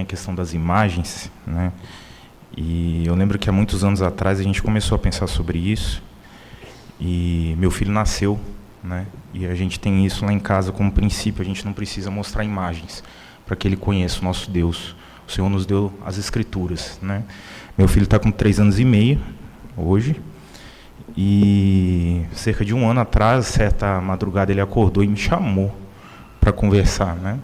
a questão das imagens, né? E eu lembro que há muitos anos atrás a gente começou a pensar sobre isso, e meu filho nasceu, né? E a gente tem isso lá em casa como princípio, a gente não precisa mostrar imagens para que ele conheça o nosso Deus. O Senhor nos deu as Escrituras, né? Meu filho está com 3 anos e meio hoje, e cerca de um ano atrás, certa madrugada, ele acordou e me chamou para conversar, né?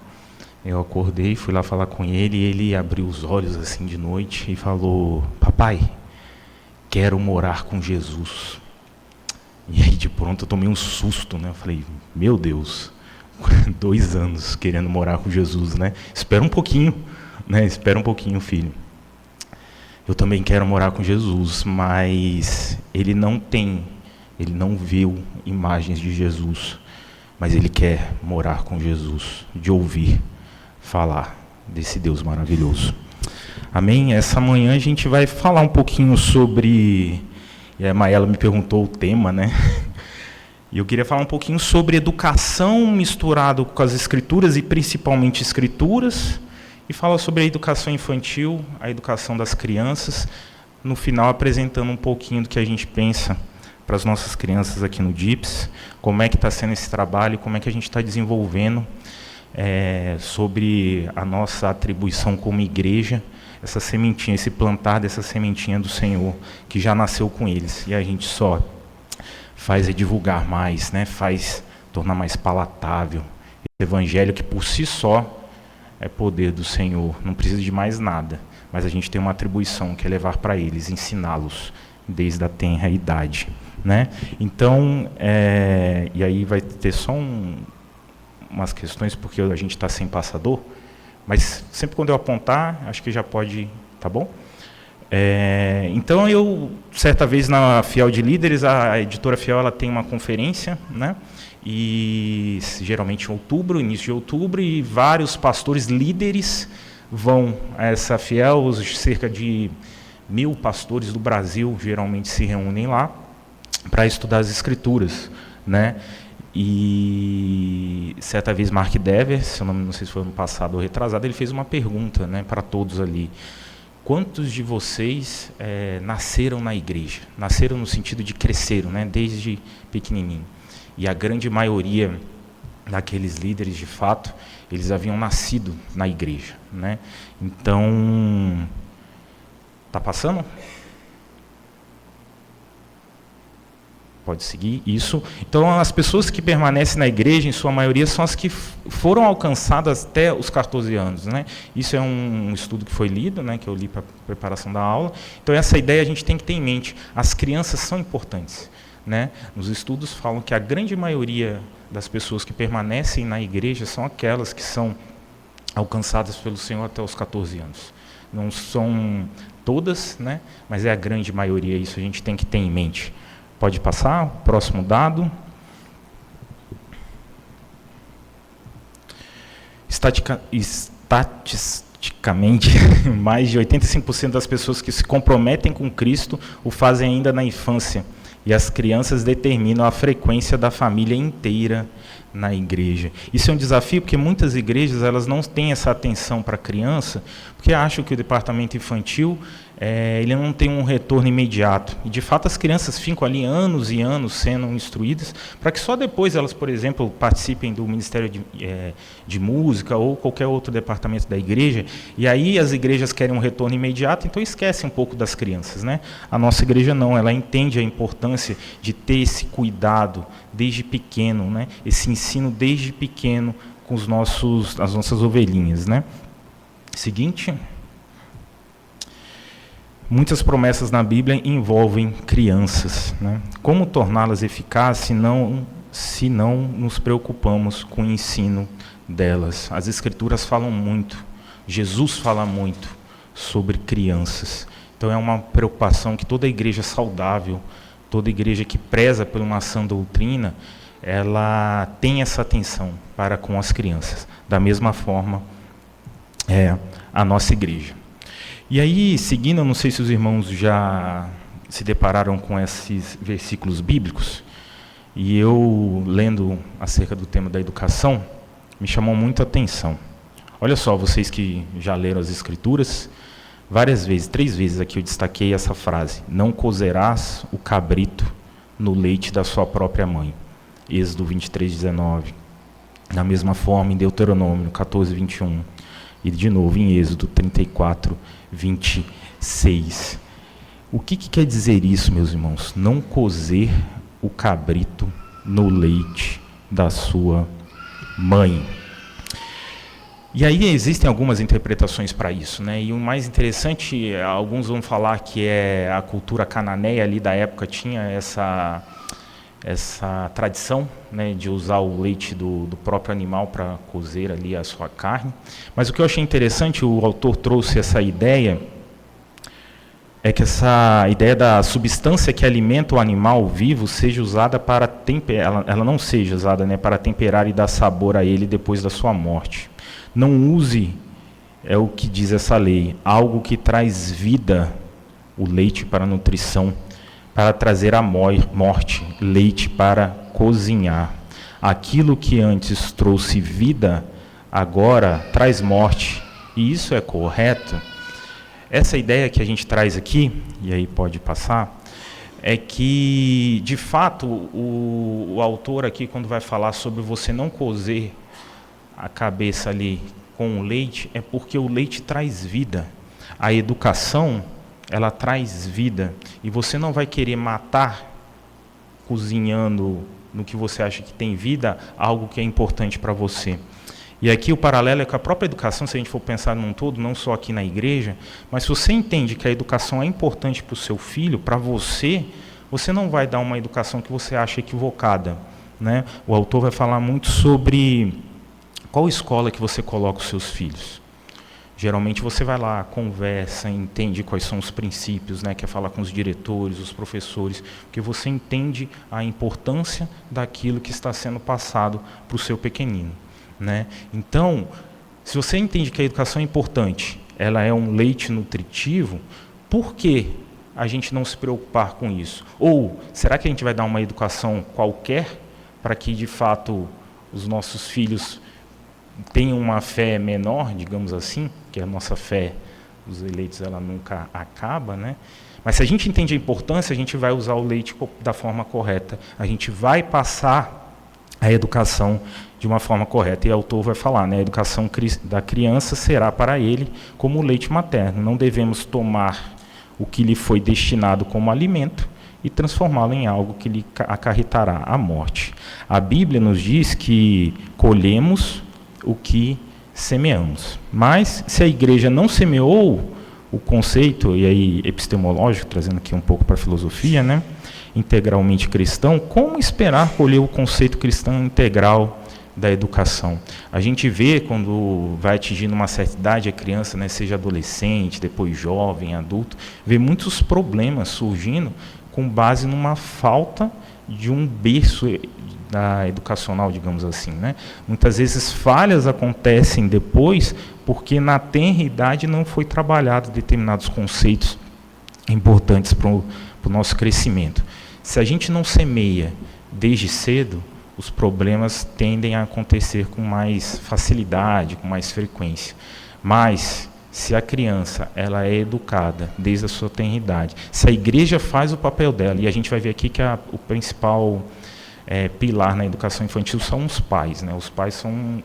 Eu acordei, fui lá falar com ele, e ele abriu os olhos assim de noite e falou: papai, quero morar com Jesus. E aí de pronto eu tomei um susto, né? Eu falei: meu Deus, 2 anos querendo morar com Jesus, né? Espera um pouquinho, né? Espera um pouquinho, filho. Eu também quero morar com Jesus, mas ele não viu imagens de Jesus, mas ele quer morar com Jesus, de ouvir falar desse Deus maravilhoso. Amém? Essa manhã a gente vai falar um pouquinho sobre... E a Maela me perguntou o tema, né? E eu queria falar um pouquinho sobre educação misturado com as escrituras, e principalmente escrituras, e falar sobre a educação infantil, a educação das crianças, no final apresentando um pouquinho do que a gente pensa para as nossas crianças aqui no DIPS, como é que está sendo esse trabalho, como é que a gente está desenvolvendo sobre a nossa atribuição como igreja, essa sementinha, esse plantar dessa sementinha do Senhor, que já nasceu com eles, e a gente só faz divulgar mais, né? Faz tornar mais palatável esse evangelho que por si só é poder do Senhor, não precisa de mais nada, mas a gente tem uma atribuição que é levar para eles, ensiná-los desde a tenra idade, né? Então, e aí vai ter só umas questões, porque a gente está sem passador, mas sempre quando eu apontar, acho que já pode, tá bom? Então eu, certa vez na Fiel de Líderes, a editora Fiel, ela tem uma conferência, né? E geralmente em outubro, início de outubro, e vários pastores líderes vão a essa Fiel, cerca de 1000 pastores do Brasil geralmente se reúnem lá para estudar as Escrituras, né? E certa vez Mark Dever, se eu não sei se foi ano passado ou retrasado, ele fez uma pergunta, né, para todos ali: quantos de vocês nasceram na igreja? Nasceram no sentido de cresceram, né, desde pequenininho. E a grande maioria daqueles líderes, de fato, eles haviam nascido na igreja, né? Então, tá passando? Pode seguir isso. Então, as pessoas que permanecem na igreja, em sua maioria, são as que foram alcançadas até os 14 anos, né? Isso é um estudo que foi lido, né, que eu li para a preparação da aula. Então, essa ideia a gente tem que ter em mente. As crianças são importantes, né? Nos estudos falam que a grande maioria das pessoas que permanecem na igreja são aquelas que são alcançadas pelo Senhor até os 14 anos. Não são todas, né, mas é a grande maioria, isso a gente tem que ter em mente. Pode passar, próximo dado. Estatisticamente, mais de 85% das pessoas que se comprometem com Cristo o fazem ainda na infância. E as crianças determinam a frequência da família inteira na igreja. Isso é um desafio, porque muitas igrejas elas não têm essa atenção para a criança, porque acham que o departamento infantil ele não tem um retorno imediato. E, de fato, as crianças ficam ali anos e anos sendo instruídas, para que só depois elas, por exemplo, participem do Ministério de Música ou qualquer outro departamento da igreja, e aí as igrejas querem um retorno imediato, então esquecem um pouco das crianças, né? A nossa igreja não, ela entende a importância de ter esse cuidado desde pequeno, né? Esse ensino desde pequeno com as nossas ovelhinhas, né? Seguinte. Muitas promessas na Bíblia envolvem crianças, né? Como torná-las eficazes se não nos preocupamos com o ensino delas? As Escrituras falam muito, Jesus fala muito sobre crianças. Então é uma preocupação que toda igreja saudável, toda igreja que preza por uma sã doutrina, ela tem essa atenção para com as crianças. Da mesma forma, a nossa igreja. E aí, seguindo, eu não sei se os irmãos já se depararam com esses versículos bíblicos, e eu, lendo acerca do tema da educação, me chamou muito a atenção. Olha só, vocês que já leram as Escrituras, várias vezes, 3 vezes aqui eu destaquei essa frase: não cozerás o cabrito no leite da sua própria mãe. Êxodo 23:19. Da mesma forma, em Deuteronômio 14:21. E de novo em Êxodo 34:26. O que quer dizer isso, meus irmãos? Não cozer o cabrito no leite da sua mãe. E aí existem algumas interpretações para isso, né? E o mais interessante, alguns vão falar que é a cultura cananeia ali da época tinha essa tradição, né, de usar o leite do próprio animal para cozer ali a sua carne. Mas o que eu achei interessante, o autor trouxe essa ideia, é que essa ideia da substância que alimenta o animal vivo seja usada para temperar, ela não seja usada, né, para temperar e dar sabor a ele depois da sua morte. Não use, é o que diz essa lei, algo que traz vida, o leite para a nutrição, para trazer a morte, leite para cozinhar. Aquilo que antes trouxe vida, agora traz morte. E isso é correto? Essa ideia que a gente traz aqui, e aí pode passar, é que, de fato, o autor aqui, quando vai falar sobre você não cozer a cabeça ali com o leite, é porque o leite traz vida. A educação, ela traz vida. E você não vai querer matar, cozinhando no que você acha que tem vida, algo que é importante para você. E aqui o paralelo é com a própria educação, se a gente for pensar num todo, não só aqui na igreja, mas se você entende que a educação é importante para o seu filho, para você, você não vai dar uma educação que você acha equivocada, né? O autor vai falar muito sobre qual escola que você coloca os seus filhos. Geralmente você vai lá, conversa, entende quais são os princípios, né? Quer falar com os diretores, os professores, porque você entende a importância daquilo que está sendo passado para o seu pequenino, né? Então, se você entende que a educação é importante, ela é um leite nutritivo, por que a gente não se preocupar com isso? Ou será que a gente vai dar uma educação qualquer para que, de fato, os nossos filhos tenham uma fé menor, digamos assim, que a nossa fé dos eleitos ela nunca acaba, né? Mas se a gente entende a importância, a gente vai usar o leite da forma correta, a gente vai passar a educação de uma forma correta. E o autor vai falar, né, a educação da criança será para ele como o leite materno. Não devemos tomar o que lhe foi destinado como alimento e transformá-lo em algo que lhe acarretará a morte. A Bíblia nos diz que colhemos o que semeamos. Mas, se a igreja não semeou o conceito, e aí epistemológico, trazendo aqui um pouco para a filosofia, né, integralmente cristão, como esperar colher o conceito cristão integral da educação? A gente vê, quando vai atingindo uma certa idade, a criança, né, seja adolescente, depois jovem, adulto, vê muitos problemas surgindo com base numa falta de um berço educacional, digamos assim, né? Muitas vezes falhas acontecem depois porque na tenra idade não foi trabalhado determinados conceitos importantes para o nosso crescimento. Se a gente não semeia desde cedo, os problemas tendem a acontecer com mais facilidade, com mais frequência. Mas se a criança ela é educada desde a sua tenra idade, se a igreja faz o papel dela, e a gente vai ver aqui que o principal pilar na educação infantil são os pais, né? Os pais são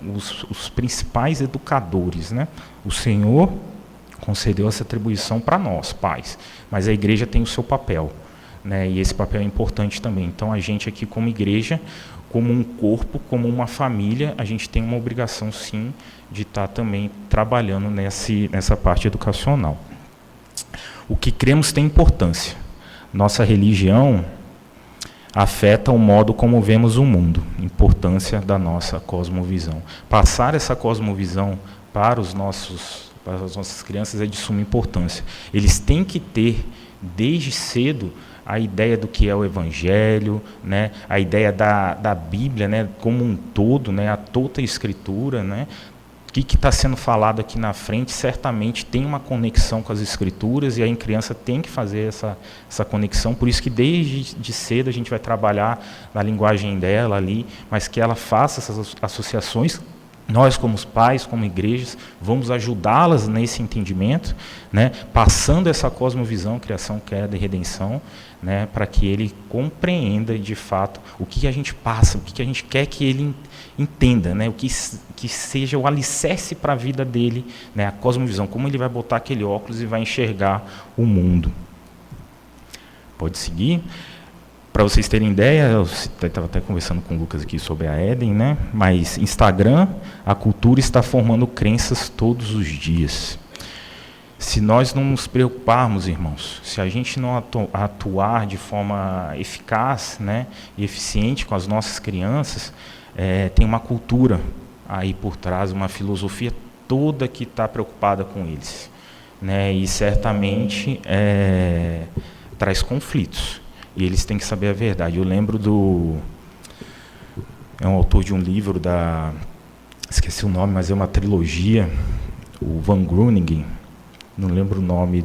os principais educadores, né? O Senhor concedeu essa atribuição para nós, pais, mas a igreja tem o seu papel, né? E esse papel é importante também. Então, a gente aqui como igreja, como um corpo, como uma família, a gente tem uma obrigação, sim, de estar também trabalhando nessa parte educacional. O que cremos tem importância. Nossa religião afeta o modo como vemos o mundo, importância da nossa cosmovisão. Passar essa cosmovisão para as nossas crianças é de suma importância. Eles têm que ter, desde cedo, a ideia do que é o Evangelho, né? A ideia da Bíblia, né? Como um todo, né? A toda a Escritura, né? O que está sendo falado aqui na frente certamente tem uma conexão com as Escrituras, e a criança tem que fazer essa conexão. Por isso que desde cedo a gente vai trabalhar na linguagem dela ali, mas que ela faça essas associações Nós, como pais, como igrejas, vamos ajudá-las nesse entendimento, né, passando essa cosmovisão, criação, queda e redenção, né, para que ele compreenda de fato o que a gente passa, o que a gente quer que ele entenda, né, que seja o alicerce para a vida dele, né, a cosmovisão, como ele vai botar aquele óculos e vai enxergar o mundo. Pode seguir. Para vocês terem ideia, eu estava até conversando com o Lucas aqui sobre a Éden, né? Mas Instagram, a cultura está formando crenças todos os dias. Se nós não nos preocuparmos, irmãos, se a gente não atuar de forma eficaz, né, e eficiente com as nossas crianças, tem uma cultura aí por trás, uma filosofia toda que está preocupada com eles, né? E certamente traz conflitos. E eles têm que saber a verdade. Eu lembro é um autor de um livro esqueci o nome, mas é uma trilogia, o Van Groeningen, não lembro o nome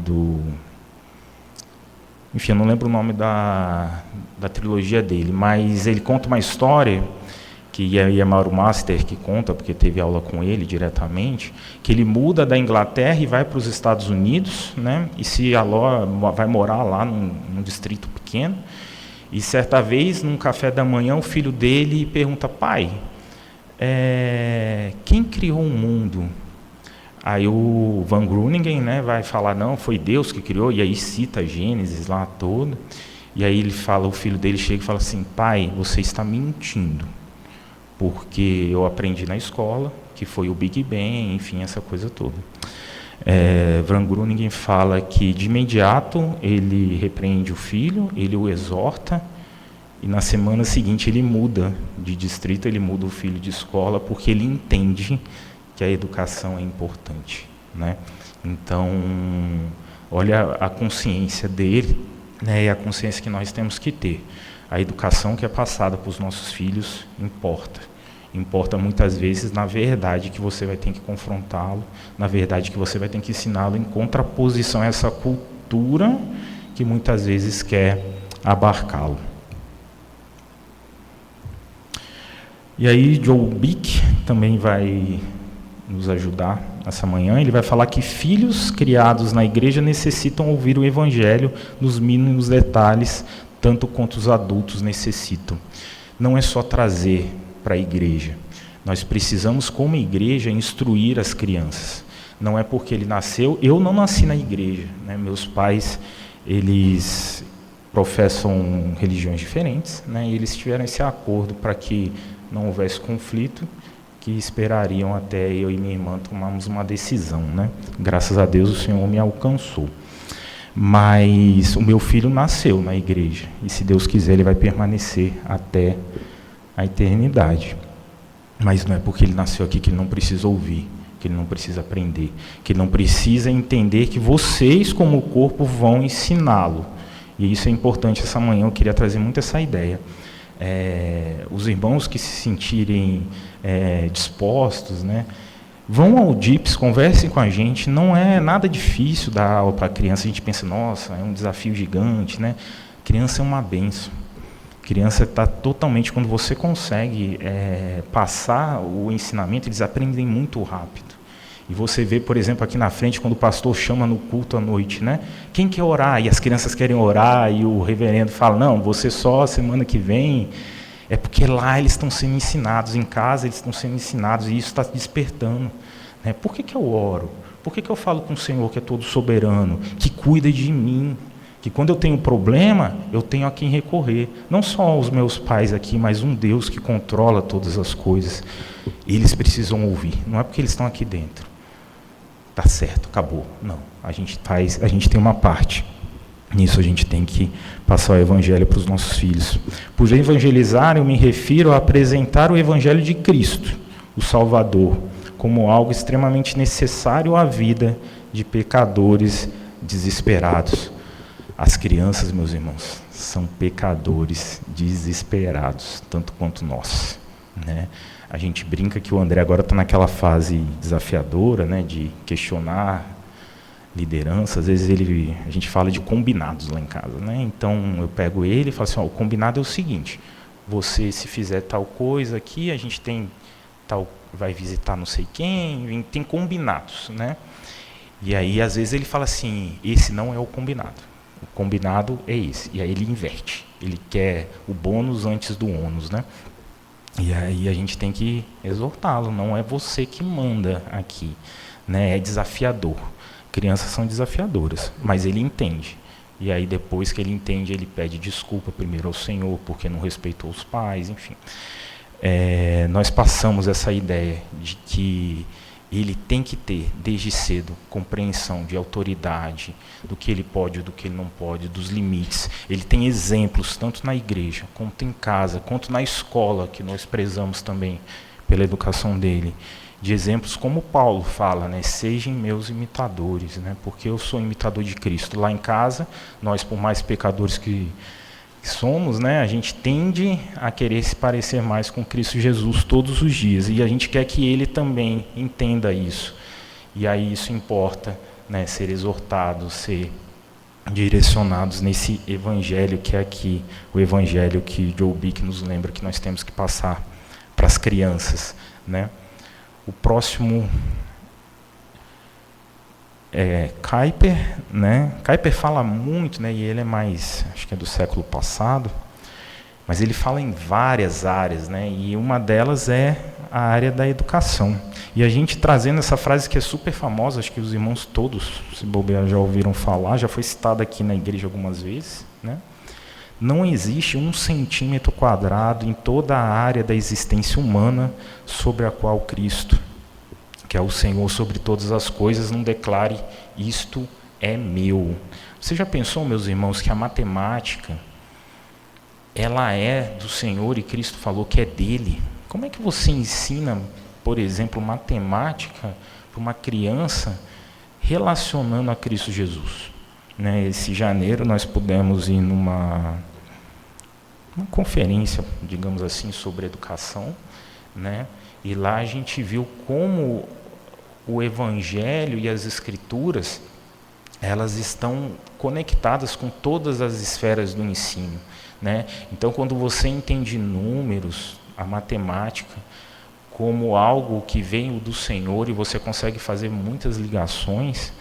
enfim, eu não lembro o nome da trilogia dele, mas ele conta uma história, que é Mauro Master que conta, porque teve aula com ele diretamente, que ele muda da Inglaterra e vai para os Estados Unidos, né, e vai morar lá num distrito pequeno, e certa vez, num café da manhã, o filho dele pergunta: pai, quem criou o mundo? Aí o Van Groeningen, né, vai falar: não, foi Deus que criou, e aí cita Gênesis lá todo, e aí o filho dele chega e fala assim: pai, você está mentindo, porque eu aprendi na escola que foi o Big Bang, enfim, essa coisa toda. Van Groeningen fala que de imediato ele repreende o filho, ele o exorta, e na semana seguinte ele muda de distrito, ele muda o filho de escola, porque ele entende que a educação é importante, né? Então, olha a consciência dele, né, e a consciência que nós temos que ter. A educação que é passada para os nossos filhos importa. Importa muitas vezes na verdade que você vai ter que confrontá-lo, na verdade que você vai ter que ensiná-lo em contraposição a essa cultura que muitas vezes quer abarcá-lo. E aí Joe Bick também vai nos ajudar essa manhã. Ele vai falar que filhos criados na igreja necessitam ouvir o evangelho nos mínimos detalhes, tanto quanto os adultos necessitam. Não é só trazer para a igreja. Nós precisamos, como igreja, instruir as crianças. Não é porque ele nasceu. Eu não nasci na igreja, né? Meus pais, eles professam religiões diferentes, né? E eles tiveram esse acordo para que não houvesse conflito, que esperariam até eu e minha irmã tomarmos uma decisão, né? Graças a Deus o Senhor me alcançou. Mas o meu filho nasceu na igreja, e se Deus quiser ele vai permanecer até a eternidade. Mas não é porque ele nasceu aqui que ele não precisa ouvir, que ele não precisa aprender, que ele não precisa entender que vocês, como corpo, vão ensiná-lo. E isso é importante. Essa manhã eu queria trazer muito essa ideia. Os irmãos que se sentirem dispostos, né, vão ao DIPS, conversem com a gente. Não é nada difícil dar aula para a criança. A gente pensa: nossa, é um desafio gigante, né? Criança é uma bênção. Criança está totalmente, quando você consegue passar o ensinamento, eles aprendem muito rápido. E você vê, por exemplo, aqui na frente, quando o pastor chama no culto à noite, né? Quem quer orar? E as crianças querem orar, e o reverendo fala: não, você só semana que vem. É porque lá eles estão sendo ensinados, em casa eles estão sendo ensinados, e isso está despertando, né? Por que eu oro? Por que eu falo com o Senhor, que é todo soberano, que cuida de mim? Que quando eu tenho problema, eu tenho a quem recorrer. Não só os meus pais aqui, mas um Deus que controla todas as coisas. Eles precisam ouvir. Não é porque eles estão aqui dentro. Tá certo, acabou. Não. A gente tem uma parte. Nisso a gente tem que passar o evangelho para os nossos filhos. Por evangelizar, eu me refiro a apresentar o evangelho de Cristo, o Salvador, como algo extremamente necessário à vida de pecadores desesperados. As crianças, meus irmãos, são pecadores desesperados, tanto quanto nós, né? A gente brinca que o André agora está naquela fase desafiadora, né, de questionar liderança. Às vezes a gente fala de combinados lá em casa, né? Então eu pego ele e falo assim: o combinado é o seguinte: você, se fizer tal coisa aqui, a gente tem vai visitar não sei quem, tem combinados, né? E aí, às vezes, ele fala assim, esse não é o combinado. O combinado é esse. E aí ele inverte. Ele quer o bônus antes do ônus, né? E aí a gente tem que exortá-lo. Não é você que manda aqui, né? É desafiador. Crianças são desafiadoras, mas ele entende. E aí, depois que ele entende, ele pede desculpa primeiro ao Senhor, porque não respeitou os pais, enfim. Nós passamos essa ideia de que ele tem que ter, desde cedo, compreensão de autoridade, do que ele pode e do que ele não pode, dos limites. Ele tem exemplos, tanto na igreja, quanto em casa, quanto na escola, que nós prezamos também pela educação dele, de exemplos como Paulo fala, né? Sejam meus imitadores, né? Porque eu sou imitador de Cristo. Lá em casa, nós, por mais pecadores que somos, né, a gente tende a querer se parecer mais com Cristo Jesus todos os dias, e a gente quer que ele também entenda isso. E aí isso importa, né, ser exortados, ser direcionados nesse evangelho que é aqui, o evangelho que Joe Bick nos lembra que nós temos que passar para as crianças, né? O próximo Kuyper, né? Kuyper fala muito, né? E ele é mais, acho que é do século passado, mas ele fala em várias áreas, né? E uma delas é a área da educação. E a gente trazendo essa frase que é super famosa, acho que os irmãos todos, se bobear, já ouviram falar, já foi citada aqui na igreja algumas vezes, né? Não existe 1 centímetro quadrado em toda a área da existência humana sobre a qual Cristo, que é o Senhor sobre todas as coisas, não declare, isto é meu. Você já pensou, meus irmãos, que a matemática, ela é do Senhor e Cristo falou que é dele? Como é que você ensina, por exemplo, matemática para uma criança relacionando a Cristo Jesus? Né, esse janeiro nós pudemos ir numa conferência, digamos assim, sobre educação, né? E lá a gente viu como o Evangelho e as Escrituras, elas estão conectadas com todas as esferas do ensino, né? Então, quando você entende números, a matemática, como algo que veio do Senhor e você consegue fazer muitas ligações,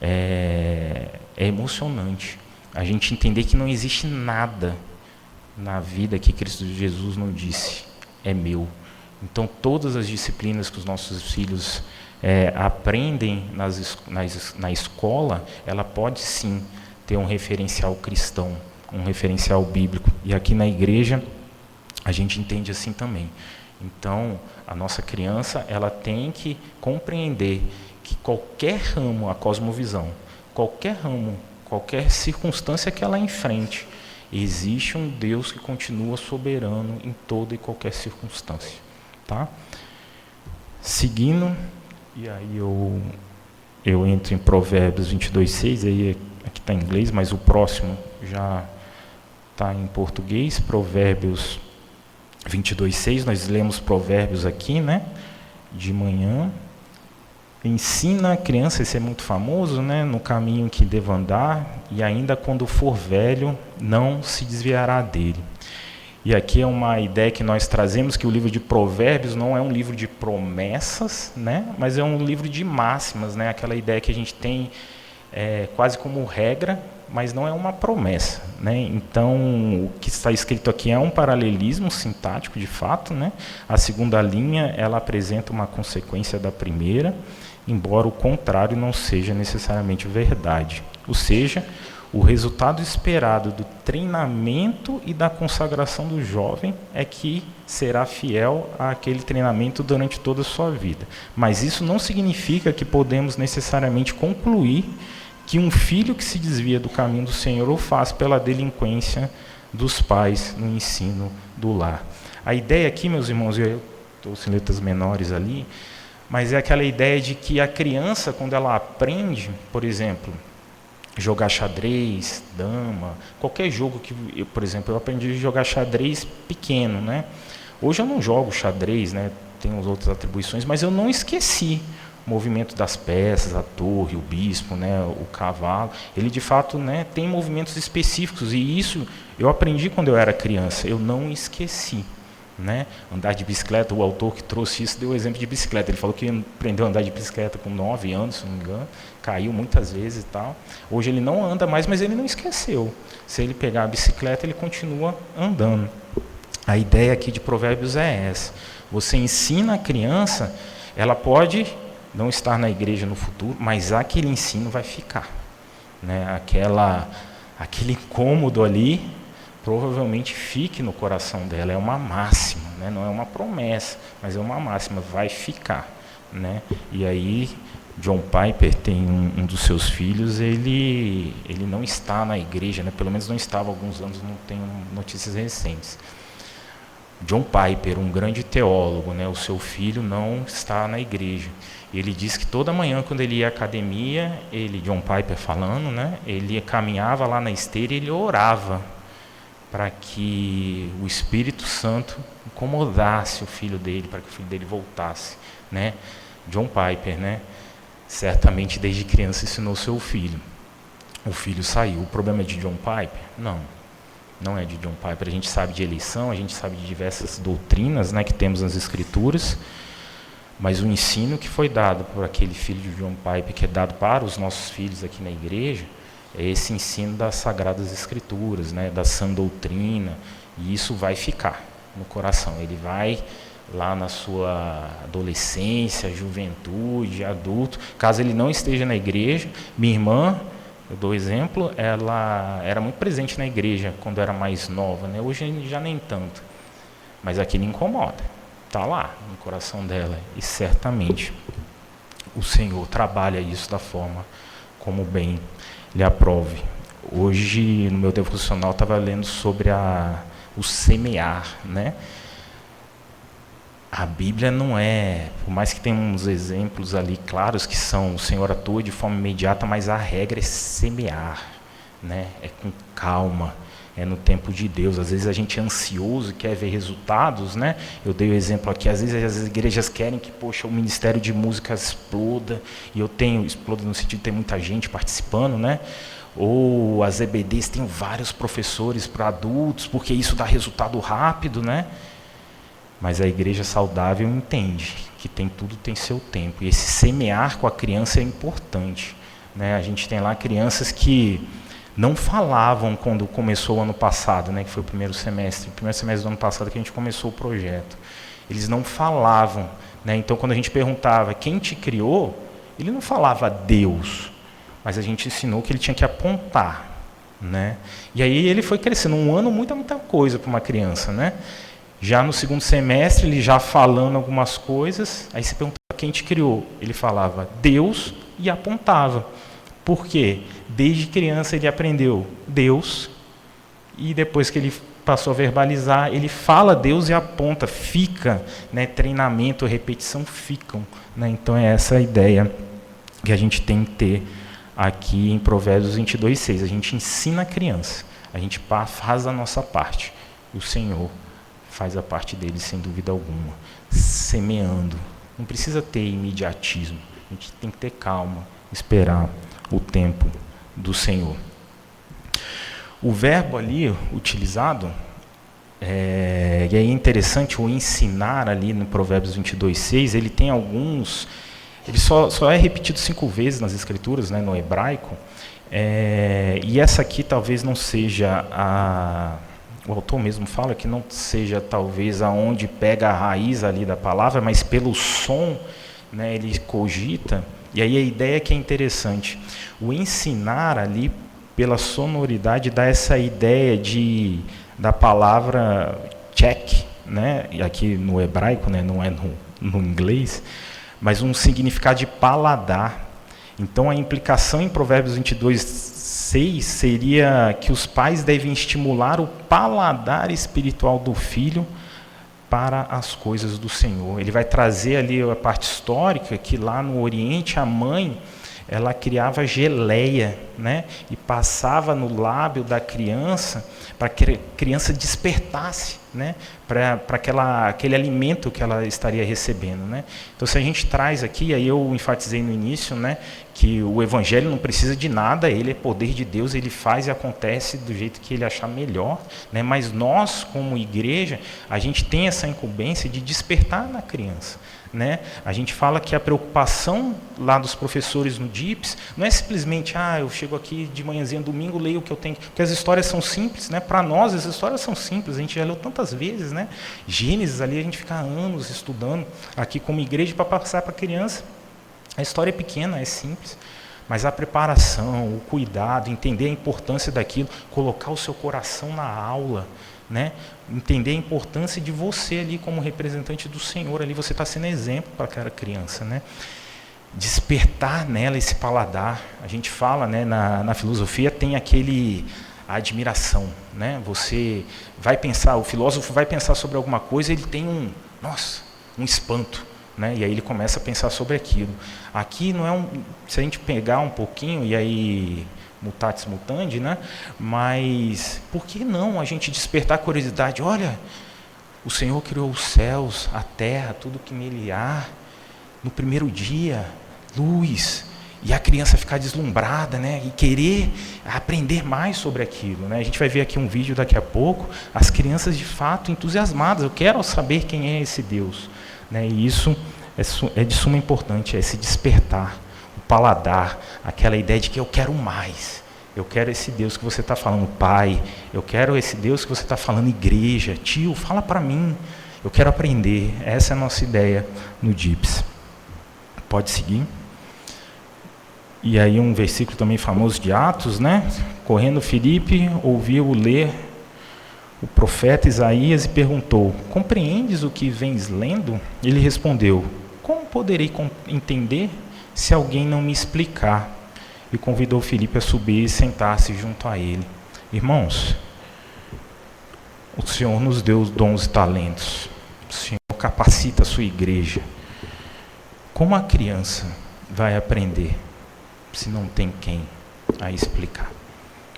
é emocionante. A gente entender que não existe nada na vida que Cristo Jesus não disse, é meu. Então, todas as disciplinas que os nossos filhos aprendem na escola, ela pode sim ter um referencial cristão, um referencial bíblico. E aqui na igreja, a gente entende assim também. Então, a nossa criança, ela tem que compreender que qualquer ramo, a cosmovisão, qualquer ramo, qualquer circunstância que ela enfrente, existe um Deus que continua soberano em toda e qualquer circunstância. Tá? Seguindo, e aí eu entro em Provérbios 22:6, aí aqui está em inglês, mas o próximo já está em português, Provérbios 22:6, nós lemos Provérbios aqui, né, de manhã. Ensina a criança, esse é muito famoso, né, no caminho que deva andar, e ainda quando for velho, não se desviará dele. E aqui é uma ideia que nós trazemos, que o livro de Provérbios não é um livro de promessas, né, mas é um livro de máximas, né, aquela ideia que a gente tem quase como regra, mas não é uma promessa, né? Então, o que está escrito aqui é um paralelismo sintático, de fato, né? A segunda linha, ela apresenta uma consequência da primeira, embora o contrário não seja necessariamente verdade. Ou seja, o resultado esperado do treinamento e da consagração do jovem é que será fiel àquele treinamento durante toda a sua vida. Mas isso não significa que podemos necessariamente concluir que um filho que se desvia do caminho do Senhor o faz pela delinquência dos pais no ensino do lar. A ideia aqui, meus irmãos, eu estou sem letras menores ali, mas é aquela ideia de que a criança, quando ela aprende, por exemplo, jogar xadrez, dama, qualquer jogo que, por exemplo, eu aprendi a jogar xadrez pequeno, né? Hoje eu não jogo xadrez, né? Tenho as outras atribuições, mas eu não esqueci o movimento das peças, a torre, o bispo, né, o cavalo. Ele de fato, né, tem movimentos específicos, e isso eu aprendi quando eu era criança, eu não esqueci, né? Andar de bicicleta, o autor que trouxe isso deu o exemplo de bicicleta. Ele falou que aprendeu a andar de bicicleta com 9 anos, se não me engano, caiu muitas vezes e tal. Hoje ele não anda mais, mas ele não esqueceu. Se ele pegar a bicicleta, ele continua andando. A ideia aqui de Provérbios é essa. Você ensina a criança, ela pode não estar na igreja no futuro, mas aquele ensino vai ficar, né? Aquele incômodo ali provavelmente fique no coração dela. É uma máxima, né? Não é uma promessa, mas é uma máxima, vai ficar, né? E aí John Piper tem um dos seus filhos, ele não está na igreja, né? Pelo menos não estava há alguns anos, não tenho notícias recentes. John Piper, um grande teólogo, né? O seu filho não está na igreja. Ele diz que toda manhã, quando ele ia à academia, John Piper falando, né? Ele caminhava lá na esteira e ele orava para que o Espírito Santo incomodasse o filho dele, para que o filho dele voltasse, né? John Piper, né? Certamente desde criança ensinou seu filho. O filho saiu. O problema é de John Piper? Não é de John Piper. A gente sabe de eleição, a gente sabe de diversas doutrinas, né, que temos nas Escrituras, mas o ensino que foi dado por aquele filho de John Piper, que é dado para os nossos filhos aqui na igreja, é esse ensino das Sagradas Escrituras, né, da sã doutrina, e isso vai ficar no coração. Ele vai lá na sua adolescência, juventude, adulto, caso ele não esteja na igreja. Minha irmã, eu dou exemplo, ela era muito presente na igreja quando era mais nova, né? Hoje já nem tanto, mas aquilo incomoda, está lá no coração dela, e certamente o Senhor trabalha isso da forma como bem lhe aprove. Hoje, no meu devocional, estava lendo sobre o semear, né? A Bíblia não é, por mais que tenha uns exemplos ali claros que o Senhor atua de forma imediata, mas a regra é semear, né? É com calma, é no tempo de Deus. Às vezes a gente é ansioso e quer ver resultados, né? Eu dei o exemplo aqui, às vezes as igrejas querem que, poxa, o ministério de música exploda, e exploda no sentido de ter muita gente participando, né? Ou as EBDs têm vários professores para adultos, porque isso dá resultado rápido, né? Mas a igreja saudável entende que tudo tem seu tempo. E esse semear com a criança é importante, né? A gente tem lá crianças que não falavam quando começou o ano passado, né? Que foi o primeiro semestre do ano passado que a gente começou o projeto. Eles não falavam, né? Então, quando a gente perguntava quem te criou, ele não falava Deus, mas a gente ensinou que ele tinha que apontar, né? E aí ele foi crescendo. Um ano, muita coisa para uma criança, né? Já no segundo semestre, ele já falando algumas coisas, aí você perguntava quem te criou. Ele falava Deus e apontava. Por quê? Desde criança ele aprendeu Deus, e depois que ele passou a verbalizar, ele fala Deus e aponta, fica, né? Treinamento, repetição ficam, né? Então é essa a ideia que a gente tem que ter aqui em Provérbios 22:6. A gente ensina a criança, a gente faz a nossa parte, o Senhor faz a parte dele, sem dúvida alguma, semeando. Não precisa ter imediatismo, a gente tem que ter calma, esperar o tempo do Senhor. O verbo ali utilizado, e aí é interessante, o ensinar ali no Provérbios 22:6, ele tem alguns, ele só é repetido 5 vezes nas Escrituras, né, no hebraico, e essa aqui talvez não seja o autor mesmo fala que não seja talvez aonde pega a raiz ali da palavra, mas pelo som, né, ele cogita, e aí a ideia que é interessante. O ensinar ali, pela sonoridade, dá essa ideia da palavra check, né, e aqui no hebraico, né, não é no inglês, mas um significado de paladar. Então a implicação em Provérbios 22:6 seria que os pais devem estimular o paladar espiritual do filho para as coisas do Senhor. Ele vai trazer ali a parte histórica, que lá no Oriente a mãe, ela criava geleia, né, e passava no lábio da criança para que a criança despertasse, né, para aquele alimento que ela estaria recebendo, né? Então, se a gente traz aqui, aí eu enfatizei no início, né, que o Evangelho não precisa de nada, ele é poder de Deus, ele faz e acontece do jeito que ele achar melhor, né? Mas nós, como igreja, a gente tem essa incumbência de despertar na criança, né? A gente fala que a preocupação lá dos professores no DIPS não é simplesmente, eu chego aqui de manhãzinha, domingo, leio o que eu tenho, porque as histórias são simples, né? Para nós as histórias são simples, a gente já leu tantas vezes, né? Gênesis ali a gente fica anos estudando aqui como igreja para passar para a criança. A história é pequena, é simples, mas a preparação, o cuidado, entender a importância daquilo, colocar o seu coração na aula, né? Entender a importância de você ali como representante do Senhor, ali você está sendo exemplo para aquela criança, né? Despertar nela esse paladar. A gente fala, né, na filosofia tem a admiração, né? Você vai pensar, o filósofo vai pensar sobre alguma coisa, ele tem um espanto, né? E aí ele começa a pensar sobre aquilo. Aqui não é se a gente pegar um pouquinho e aí mutatis mutandi, né? Mas por que não a gente despertar a curiosidade? Olha, o Senhor criou os céus, a terra, tudo que nele há. No primeiro dia, luz, e a criança ficar deslumbrada, né? E querer aprender mais sobre aquilo, né? A gente vai ver aqui um vídeo daqui a pouco, as crianças de fato entusiasmadas. Eu quero saber quem é esse Deus, né? E isso é de suma importância, é se despertar, o paladar, aquela ideia de que eu quero mais. Eu quero esse Deus que você está falando, Pai. Eu quero esse Deus que você está falando, Igreja. Tio, fala para mim. Eu quero aprender. Essa é a nossa ideia no DIPS. Pode seguir. E aí um versículo também famoso de Atos, né? Correndo Filipe ouviu ler o profeta Isaías e perguntou: compreendes o que vens lendo? Ele respondeu: como poderei entender se alguém não me explicar? E convidou Filipe a subir e sentar-se junto a ele. Irmãos, o Senhor nos deu os dons e talentos. O Senhor capacita a sua igreja. Como a criança vai aprender se não tem quem a explicar?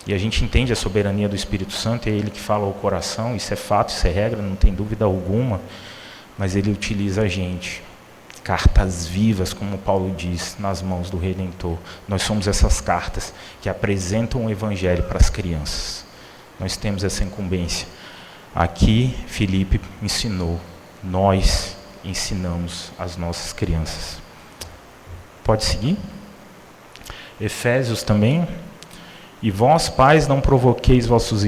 E a gente entende a soberania do Espírito Santo, é Ele que fala ao coração, isso é fato, isso é regra, não tem dúvida alguma, mas Ele utiliza a gente. Cartas vivas, como Paulo diz, nas mãos do Redentor. Nós somos essas cartas que apresentam o Evangelho para as crianças. Nós temos essa incumbência. Aqui, Filipe ensinou, nós ensinamos as nossas crianças. Pode seguir? Efésios também. E vós, pais, não provoqueis vossos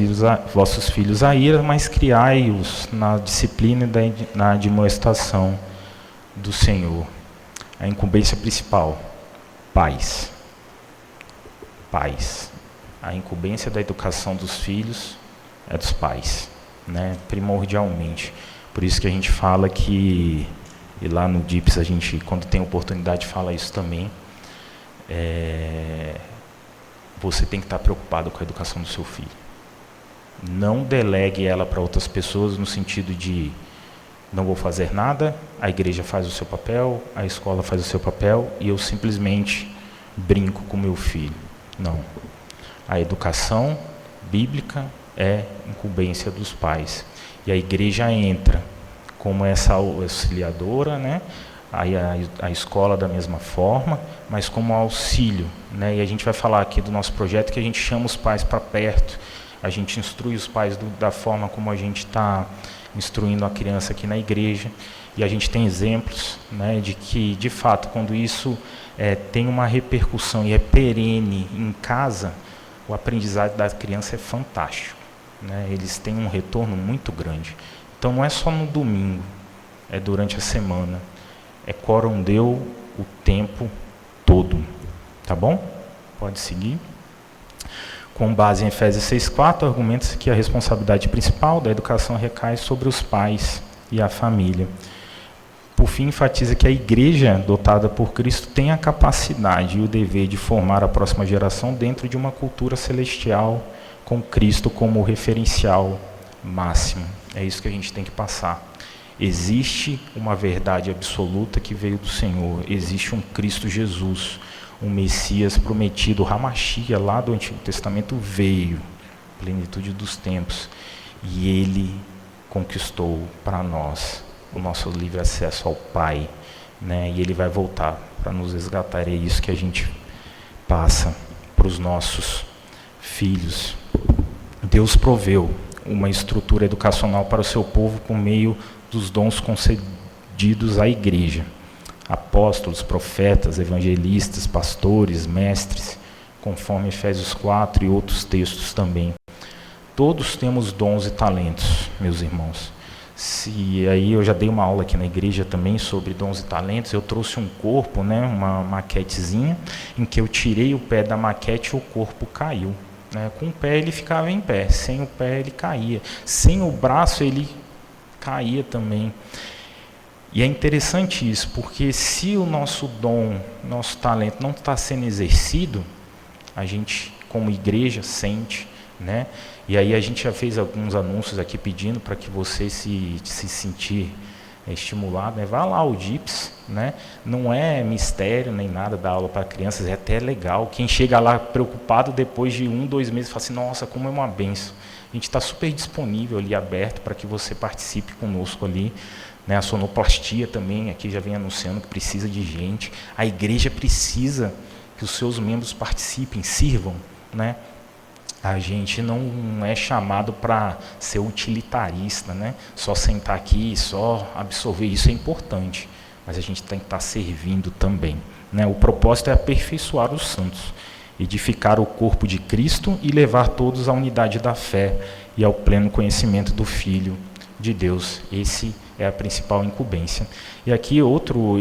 filhos a ira, mas criai-os na disciplina e na admoestação do Senhor. A incumbência principal, pais. Pais. A incumbência da educação dos filhos é dos pais, né? Primordialmente. Por isso que a gente fala que, e lá no DIPS a gente, quando tem oportunidade, fala isso também, você tem que estar preocupado com a educação do seu filho. Não delegue ela para outras pessoas no sentido de não vou fazer nada, a igreja faz o seu papel, a escola faz o seu papel e eu simplesmente brinco com meu filho. Não. A educação bíblica é incumbência dos pais. E a igreja entra como essa auxiliadora, né? A escola da mesma forma, mas como auxílio, né? E a gente vai falar aqui do nosso projeto que a gente chama os pais para perto, a gente instrui os pais da forma como a gente está instruindo a criança aqui na igreja, e a gente tem exemplos, né, de que, de fato, quando isso tem uma repercussão e é perene em casa, o aprendizado da criança é fantástico, né? Eles têm um retorno muito grande. Então não é só no domingo, é durante a semana, é quórum deu o tempo todo, tá bom? Pode seguir. Com base em Efésios 6,4, argumenta-se que a responsabilidade principal da educação recai sobre os pais e a família. Por fim, enfatiza que a igreja dotada por Cristo tem a capacidade e o dever de formar a próxima geração dentro de uma cultura celestial, com Cristo como referencial máximo. É isso que a gente tem que passar. Existe uma verdade absoluta que veio do Senhor, existe um Cristo Jesus, um Messias prometido, o Hamashia, lá do Antigo Testamento, veio, plenitude dos tempos, e ele conquistou para nós o nosso livre acesso ao Pai, né? E Ele vai voltar para nos resgatar. É isso que a gente passa para os nossos filhos. Deus proveu uma estrutura educacional para o seu povo por meio dos dons concedidos à igreja. Apóstolos, profetas, evangelistas, pastores, mestres, conforme Efésios 4 e outros textos também. Todos temos dons e talentos, meus irmãos. Aí eu já dei uma aula aqui na igreja também sobre dons e talentos. Eu trouxe um corpo, né, uma maquetezinha, em que eu tirei o pé da maquete e o corpo caiu. Né? Com o pé ele ficava em pé, sem o pé ele caía. Sem o braço ele caía também. E é interessante isso, porque se o nosso dom, nosso talento não está sendo exercido, a gente, como igreja, sente, né? E aí a gente já fez alguns anúncios aqui pedindo para que você se sentir estimulado, né? Vá lá ao DIPS, né? Não é mistério nem nada dar aula para crianças, é até legal. Quem chega lá preocupado depois de 1, 2 meses fala assim, nossa, como é uma benção. A gente está super disponível ali, aberto, para que você participe conosco ali. Né? A sonoplastia também, aqui já vem anunciando que precisa de gente. A igreja precisa que os seus membros participem, sirvam, né? A gente não é chamado para ser utilitarista, né? Só sentar aqui, só absorver, isso é importante, mas a gente tem que estar servindo também, né? O propósito é aperfeiçoar os santos, edificar o corpo de Cristo e levar todos à unidade da fé e ao pleno conhecimento do Filho de Deus. Esse é a principal incumbência. E aqui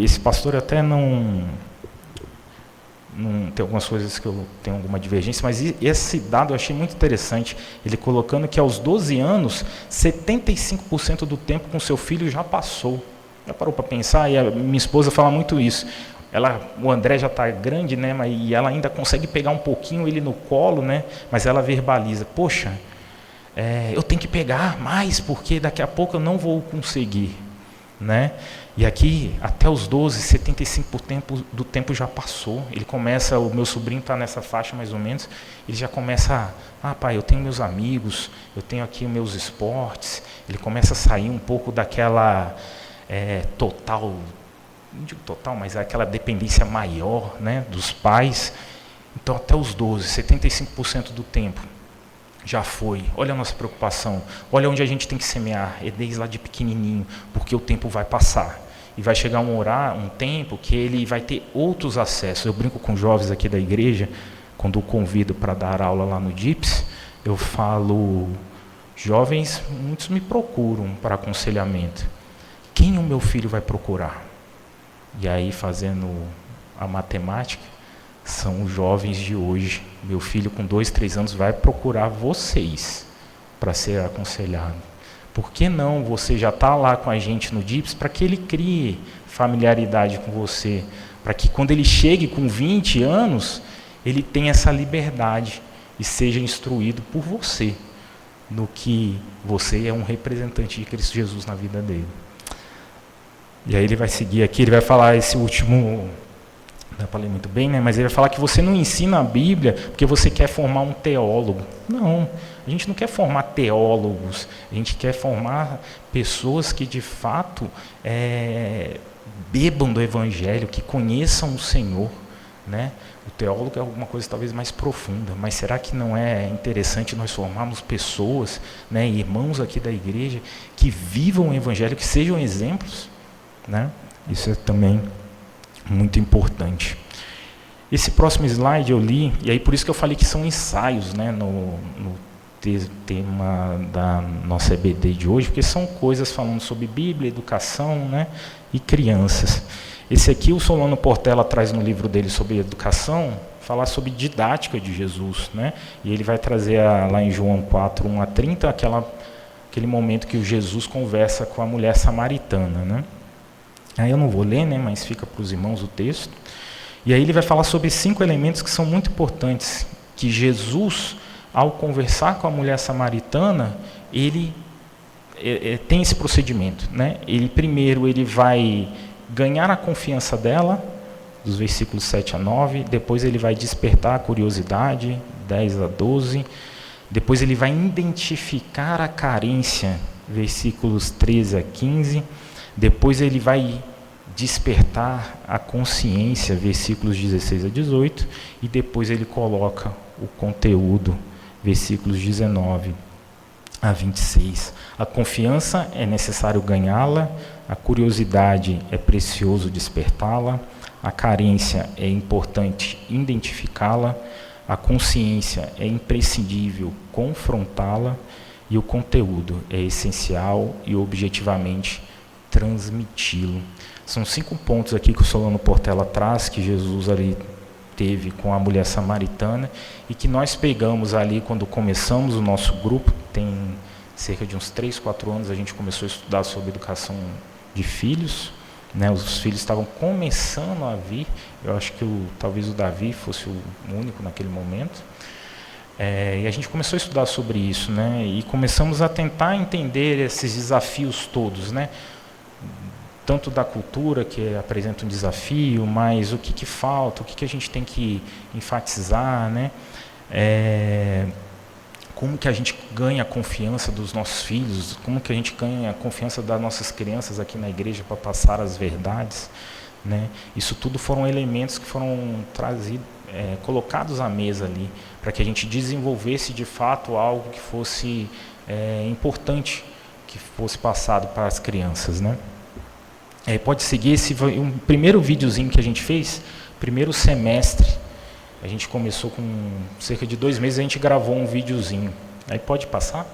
esse pastor até não tem algumas coisas que eu tenho alguma divergência, mas esse dado eu achei muito interessante, ele colocando que aos 12 anos, 75% do tempo com seu filho já passou. Já parou para pensar? E a minha esposa fala muito isso. O André já está grande, né, e ela ainda consegue pegar um pouquinho ele no colo, né, mas ela verbaliza, poxa, eu tenho que pegar mais, porque daqui a pouco eu não vou conseguir. Né? E aqui, até os 12, 75% do tempo já passou. O meu sobrinho está nessa faixa mais ou menos, ele já começa, pai, eu tenho meus amigos, eu tenho aqui os meus esportes, ele começa a sair um pouco daquela total, não digo total, mas aquela dependência maior, né, dos pais. Então, até os 12, 75% do tempo já foi. Olha a nossa preocupação, olha onde a gente tem que semear, é desde lá de pequenininho, porque o tempo vai passar, e vai chegar um tempo que ele vai ter outros acessos. Eu brinco com jovens aqui da igreja, quando eu convido para dar aula lá no DIPS, eu falo, jovens, muitos me procuram para aconselhamento, quem o meu filho vai procurar? E aí, fazendo a matemática, são os jovens de hoje. Meu filho com 2, 3 anos vai procurar vocês para ser aconselhado. Por que não você já está lá com a gente no DIPS para que ele crie familiaridade com você, para que quando ele chegue com 20 anos, ele tenha essa liberdade e seja instruído por você, no que você é um representante de Cristo Jesus na vida dele. E aí ele vai seguir aqui, ele vai falar esse último... Não falei muito bem, né? Mas ele vai falar que você não ensina a Bíblia porque você quer formar um teólogo. Não, a gente não quer formar teólogos, a gente quer formar pessoas que de fato bebam do Evangelho, que conheçam o Senhor, né? O teólogo é alguma coisa talvez mais profunda, mas será que não é interessante nós formarmos pessoas, né, irmãos aqui da igreja, que vivam o Evangelho, que sejam exemplos, né? Isso é também muito importante. Esse próximo slide eu li, e aí por isso que eu falei que são ensaios, né, no tema da nossa EBD de hoje, porque são coisas falando sobre Bíblia, educação, né, e crianças. Esse aqui o Solano Portela traz no livro dele sobre educação, falar sobre didática de Jesus, né, e ele vai trazer lá em João 4, 1 a 30, aquele momento que o Jesus conversa com a mulher samaritana, né. Aí eu não vou ler, né, mas fica para os irmãos o texto. E aí ele vai falar sobre 5 elementos que são muito importantes, que Jesus, ao conversar com a mulher samaritana, ele tem esse procedimento, né? Primeiro ele vai ganhar a confiança dela, dos versículos 7 a 9, depois ele vai despertar a curiosidade, 10 a 12, depois ele vai identificar a carência versículos 13 a 15. Depois ele vai despertar a consciência, versículos 16 a 18. E depois ele coloca o conteúdo, versículos 19 a 26. A confiança é necessário ganhá-la, a curiosidade é precioso despertá-la, a carência é importante identificá-la, a consciência é imprescindível confrontá-la e o conteúdo é essencial e objetivamente transmiti-lo. São 5 pontos aqui que o Solano Portela traz, que Jesus ali teve com a mulher samaritana e que nós pegamos ali quando começamos o nosso grupo. Tem cerca de uns 3, 4 anos a gente começou a estudar sobre educação de filhos, né? Os filhos estavam começando a vir. Eu acho que talvez o Davi fosse o único naquele momento, e a gente começou a estudar sobre isso, né? E começamos a tentar entender esses desafios todos, né? Tanto da cultura, que apresenta um desafio, mas o que falta, o que a gente tem que enfatizar, né? Como que a gente ganha a confiança dos nossos filhos, como que a gente ganha a confiança das nossas crianças aqui na igreja para passar as verdades, né? Isso tudo foram elementos que foram trazidos, colocados à mesa ali, para que a gente desenvolvesse de fato algo que fosse importante, que fosse passado para as crianças, né? Pode seguir um primeiro videozinho que a gente fez, primeiro semestre. A gente começou com cerca de 2 meses, a gente gravou um videozinho. Aí pode passar?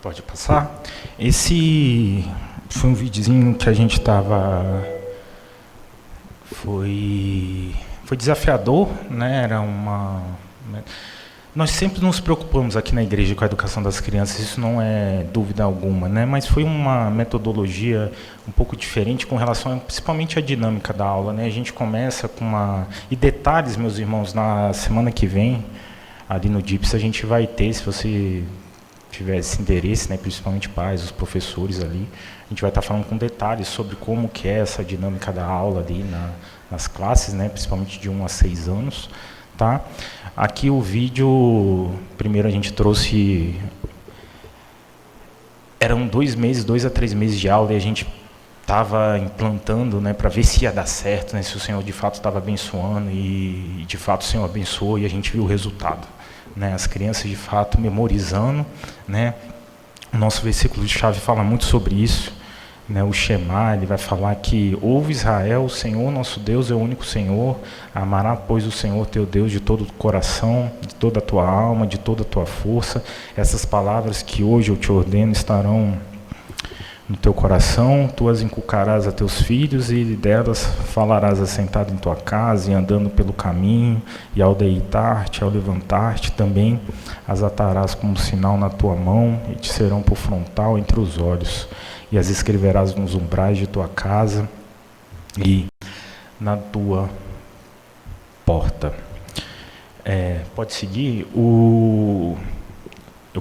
Pode passar? Esse foi um videozinho que a gente estava... Foi desafiador, né? Era uma... Nós sempre nos preocupamos aqui na igreja com a educação das crianças, isso não é dúvida alguma, né? Mas foi uma metodologia um pouco diferente com relação, principalmente à dinâmica da aula, né? A gente começa com uma... E detalhes, meus irmãos, na semana que vem, ali no DIPS, a gente vai ter, se você tiver esse interesse, né, principalmente pais, os professores ali, a gente vai estar falando com detalhes sobre como que é essa dinâmica da aula ali nas classes, né, principalmente de 1 a 6 anos. Tá? Aqui o vídeo, primeiro a gente trouxe, eram 2 meses, 2 a 3 meses de aula, e a gente estava implantando, né, para ver se ia dar certo, né, se o Senhor de fato estava abençoando, e de fato o Senhor abençoou, e a gente viu o resultado, né, as crianças de fato memorizando, né, o nosso versículo de chave fala muito sobre isso, né, o Shema, ele vai falar que ouve Israel, o Senhor nosso Deus é o único Senhor, amará pois o Senhor teu Deus de todo o coração, de toda a tua alma, de toda a tua força. Essas palavras que hoje eu te ordeno estarão no teu coração, tu as inculcarás a teus filhos, e delas falarás assentado em tua casa e andando pelo caminho, e ao deitar-te, ao levantar-te, também as atarás como sinal na tua mão, e te serão por frontal entre os olhos, e as escreverás nos umbrais de tua casa e na tua porta. Pode seguir. Eu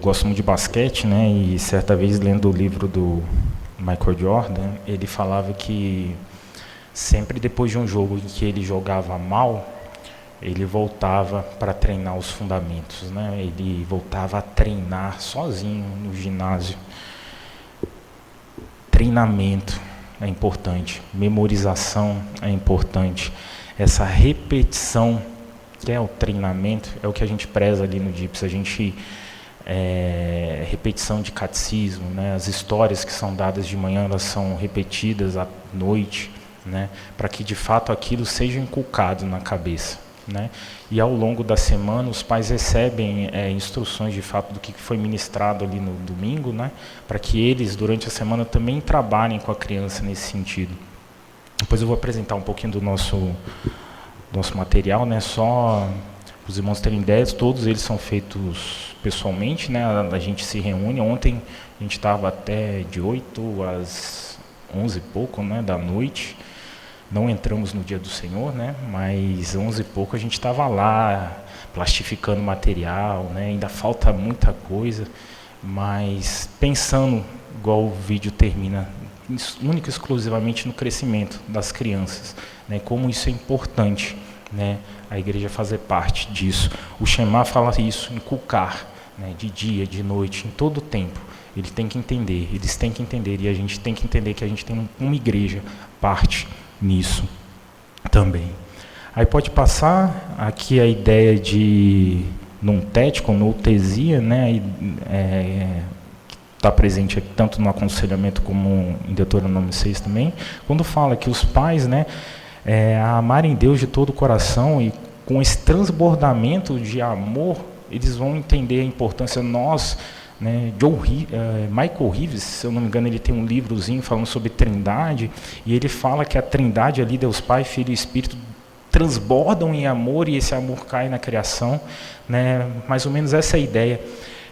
gosto muito de basquete, né? E certa vez, lendo o livro do Michael Jordan, ele falava que sempre depois de um jogo em que ele jogava mal, ele voltava para treinar os fundamentos, né? Ele voltava a treinar sozinho no ginásio. Treinamento é importante, memorização é importante, essa repetição, que é o treinamento, é o que a gente preza ali no DIPS, a gente repetição de catecismo, né? As histórias que são dadas de manhã, elas são repetidas à noite, né? Para que de fato aquilo seja inculcado na cabeça, né? E ao longo da semana os pais recebem instruções de fato do que foi ministrado ali no domingo, né? Para que eles durante a semana também trabalhem com a criança nesse sentido. Depois eu vou apresentar um pouquinho do nosso material, né? Só para os irmãos terem ideias, todos eles são feitos pessoalmente, né? A gente se reúne. Ontem a gente estava até de 8 às 11 e pouco, né, da noite. Não entramos no dia do Senhor, né? Mas 11 e pouco a gente estava lá plastificando material, né? Ainda falta muita coisa, mas pensando, igual o vídeo termina, única e exclusivamente no crescimento das crianças, né? Como isso é importante, né? A igreja fazer parte disso. O Shema fala isso, inculcar, né? De dia, de noite, em todo o tempo. Ele tem que entender, eles têm que entender, e a gente tem que entender que a gente tem uma igreja parte nisso também. Aí pode passar aqui a ideia de nuntético, noutesia, né? Está presente aqui tanto no aconselhamento como em Deuteronômio 6 também, quando fala que os pais, né, amarem Deus de todo o coração, e com esse transbordamento de amor, eles vão entender a importância. Nós, né, Michael Reeves, se eu não me engano, ele tem um livrozinho falando sobre trindade, e ele fala que a trindade ali, Deus Pai, Filho e Espírito, transbordam em amor, e esse amor cai na criação, né? Mais ou menos essa é a ideia,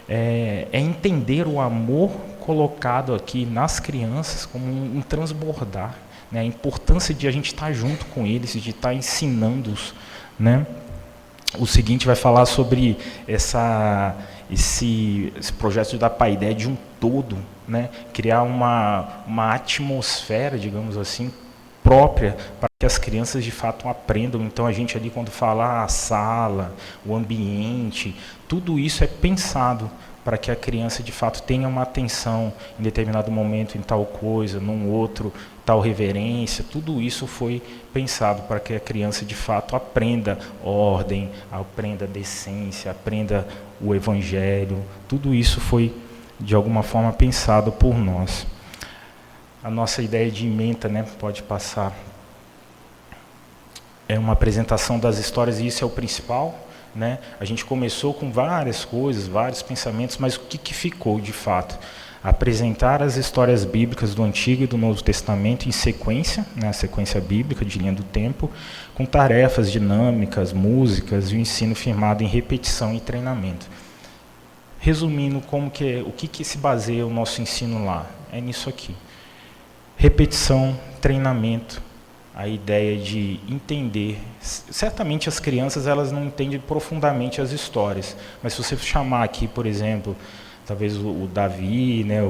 é entender o amor colocado aqui nas crianças como um transbordar, né? A importância de a gente estar junto com eles, de estar ensinando-os, né? O seguinte vai falar sobre esse projeto de dar para a ideia de um todo, né? Criar uma atmosfera, digamos assim, própria para que as crianças de fato aprendam. Então a gente ali, quando fala a sala, o ambiente, tudo isso é pensado para que a criança de fato tenha uma atenção em determinado momento em tal coisa, num outro, tal reverência. Tudo isso foi pensado para que a criança de fato aprenda ordem, aprenda decência, aprenda o evangelho. Tudo isso foi de alguma forma pensado por nós. A nossa ideia de ementa, né, pode passar, é uma apresentação das histórias, e isso é o principal, né? A gente começou com várias coisas, vários pensamentos, mas o que ficou de fato? apresentar as histórias bíblicas do Antigo e do Novo Testamento em sequência, né, a sequência bíblica de linha do tempo, com tarefas dinâmicas, músicas e o ensino firmado em repetição e treinamento. Resumindo, o que se baseia o nosso ensino lá? É nisso aqui. Repetição, treinamento, a ideia de entender. Certamente as crianças elas não entendem profundamente as histórias, mas se você chamar aqui, por exemplo, talvez o Davi, né,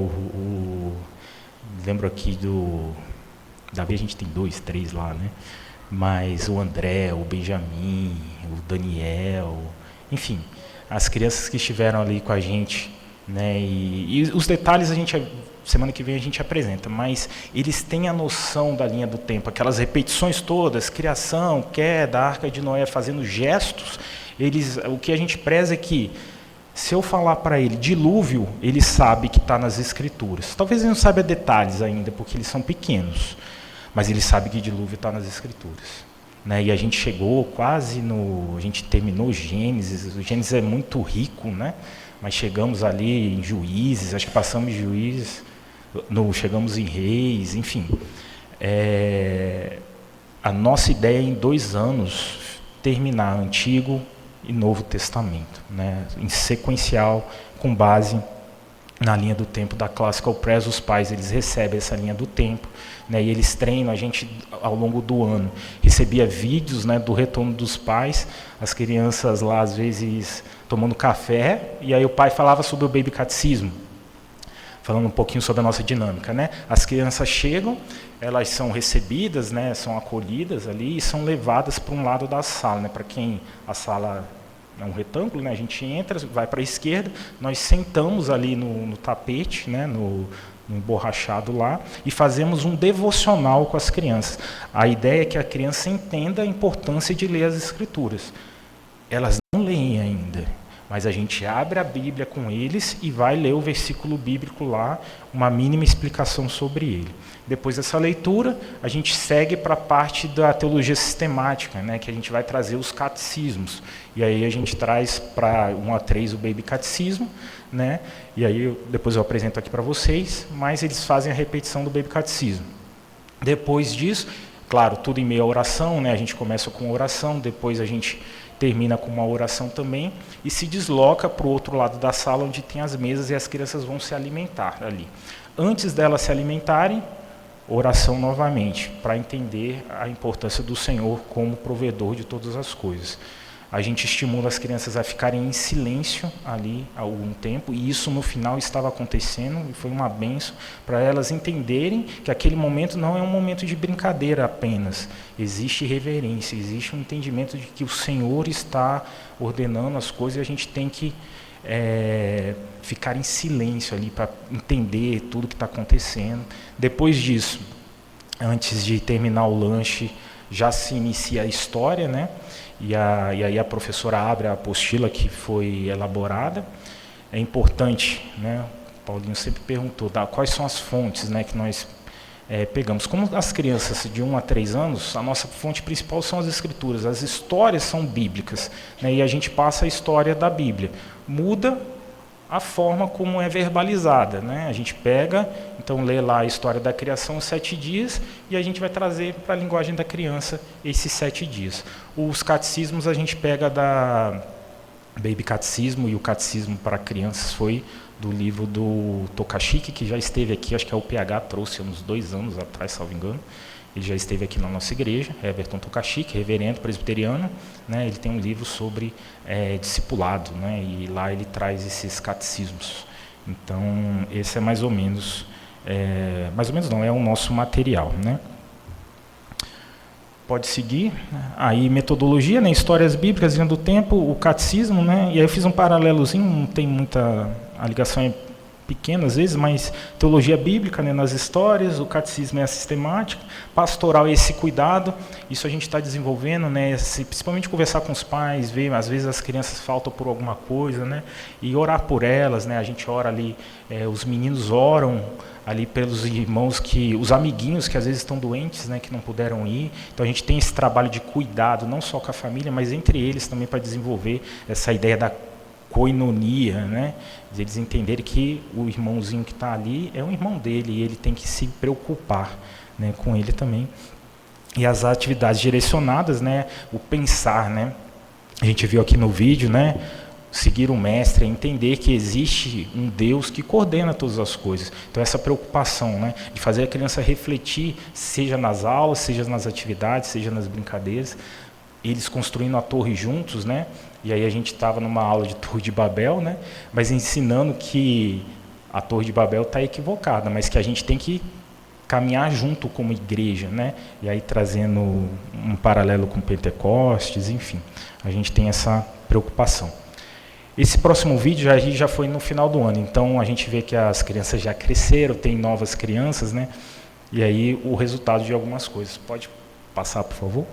lembro aqui do Davi, a gente tem 2, 3 lá, né? Mas o André, o Benjamin, o Daniel, enfim, as crianças que estiveram ali com a gente, né? E os detalhes semana que vem a gente apresenta, mas eles têm a noção da linha do tempo, aquelas repetições todas, criação, queda, arca de Noé, fazendo gestos, o que a gente preza é que, se eu falar para ele dilúvio, ele sabe que está nas Escrituras. Talvez ele não saiba detalhes ainda, porque eles são pequenos, mas ele sabe que dilúvio está nas Escrituras. Né? E a gente chegou quase a gente terminou Gênesis, o Gênesis é muito rico, né? Mas chegamos ali em Juízes, acho que passamos em Juízes, chegamos em Reis, enfim. A nossa ideia é em 2 anos terminar Antigo e Novo Testamento, né, em sequencial, com base na linha do tempo da Classical Press. Os pais eles recebem essa linha do tempo, né, e eles treinam. A gente, ao longo do ano, recebia vídeos, né, do retorno dos pais, as crianças lá, às vezes, tomando café, e aí o pai falava sobre o Baby Catecismo, falando um pouquinho sobre a nossa dinâmica, né? As crianças chegam, elas são recebidas, né, são acolhidas ali e são levadas para um lado da sala, né? Para quem a sala é um retângulo, né? A gente entra, vai para a esquerda, nós sentamos ali no tapete, né, no emborrachado lá, e fazemos um devocional com as crianças. A ideia é que a criança entenda a importância de ler as Escrituras. Elas não leem ainda, mas a gente abre a Bíblia com eles e vai ler o versículo bíblico lá, uma mínima explicação sobre ele. Depois dessa leitura, a gente segue para a parte da teologia sistemática, né, que a gente vai trazer os catecismos. E aí a gente traz para 1 a 3 o Baby Catecismo, né, e aí depois eu apresento aqui para vocês, mas eles fazem a repetição do Baby Catecismo. Depois disso, claro, tudo em meio à oração, né, a gente começa com a oração, depois a gente termina com uma oração também e se desloca para o outro lado da sala, onde tem as mesas e as crianças vão se alimentar ali. Antes delas se alimentarem, oração novamente, para entender a importância do Senhor como provedor de todas as coisas. A gente estimula as crianças a ficarem em silêncio ali há algum tempo, e isso no final estava acontecendo, e foi uma bênção para elas entenderem que aquele momento não é um momento de brincadeira apenas. Existe reverência, existe um entendimento de que o Senhor está ordenando as coisas e a gente tem que ficar em silêncio ali para entender tudo que está acontecendo. Depois disso, antes de terminar o lanche, já se inicia a história, né? E aí a professora abre a apostila que foi elaborada. É importante, né? O Paulinho sempre perguntou, quais são as fontes, né, que nós pegamos. Como as crianças de 1 a 3 anos, a nossa fonte principal são as Escrituras. As histórias são bíblicas, né, e a gente passa a história da Bíblia. Muda a forma como é verbalizada, né? A gente pega, então lê lá a história da criação, 7 dias, e a gente vai trazer para a linguagem da criança esses 7 dias. Os catecismos a gente pega da Baby Catecismo, e o Catecismo para Crianças foi do livro do Tokashiki, que já esteve aqui, acho que é o PH trouxe há uns 2 anos atrás, salvo engano. Ele já esteve aqui na nossa igreja, Everton Tokashiki, reverendo presbiteriano, né? Ele tem um livro sobre discipulado, né? E lá ele traz esses catecismos. Então, esse é mais ou menos não, é o nosso material, né? Pode seguir. Aí, metodologia, né? Histórias bíblicas, linha do tempo, o catecismo, né? E aí eu fiz um paralelozinho, não tem muita... A ligação é pequena às vezes, mas teologia bíblica, né, nas histórias, o catecismo é a sistemática, pastoral é esse cuidado, isso a gente está desenvolvendo, né, principalmente conversar com os pais, ver, às vezes as crianças faltam por alguma coisa, né, e orar por elas, né, a gente ora ali, os meninos oram ali pelos irmãos, os amiguinhos que às vezes estão doentes, né, que não puderam ir, então a gente tem esse trabalho de cuidado, não só com a família, mas entre eles também para desenvolver essa ideia da coinonia, né? Eles entenderem que o irmãozinho que está ali é um irmão dele e ele tem que se preocupar, né, com ele também. E as atividades direcionadas, né, o pensar, né? A gente viu aqui no vídeo, né? Seguir o mestre, entender que existe um Deus que coordena todas as coisas. Então essa preocupação, né, de fazer a criança refletir, seja nas aulas, seja nas atividades, seja nas brincadeiras, eles construindo a torre juntos, né? E aí a gente estava numa aula de Torre de Babel, né? Mas ensinando que a Torre de Babel está equivocada, mas que a gente tem que caminhar junto como igreja, né? E aí trazendo um paralelo com Pentecostes, enfim, a gente tem essa preocupação. Esse próximo vídeo já foi no final do ano, então a gente vê que as crianças já cresceram, tem novas crianças, né? E aí o resultado de algumas coisas. Pode passar, por favor?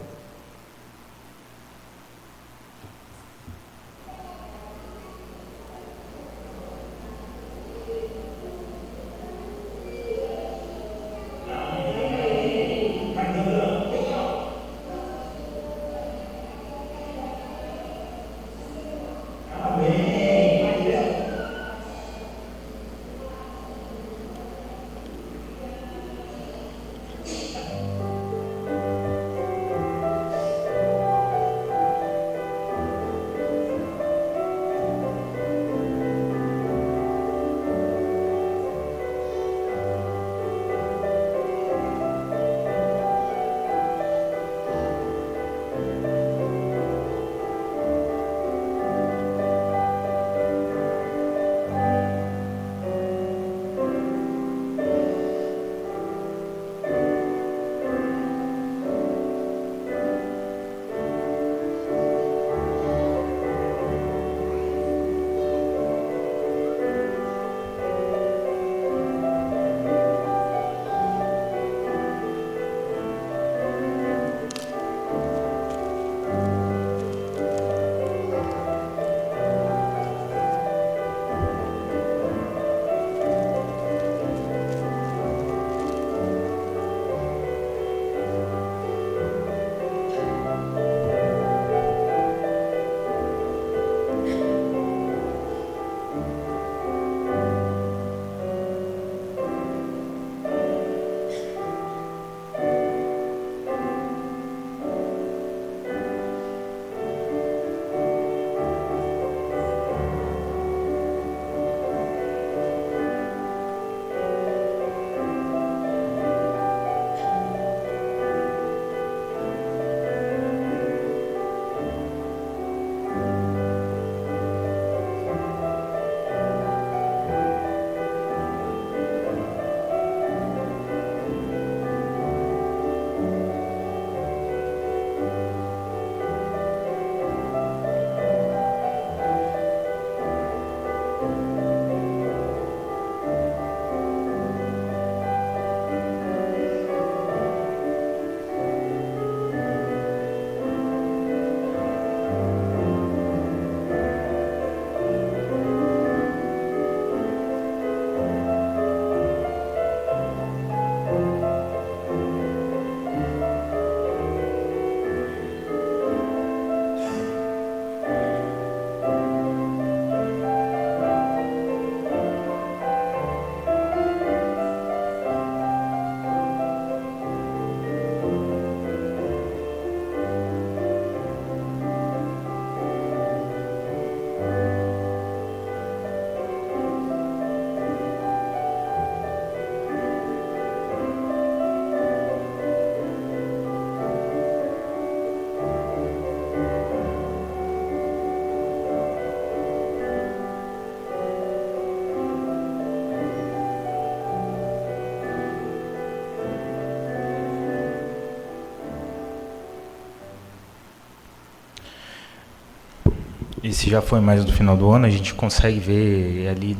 Esse já foi mais no final do ano, a gente consegue ver ali,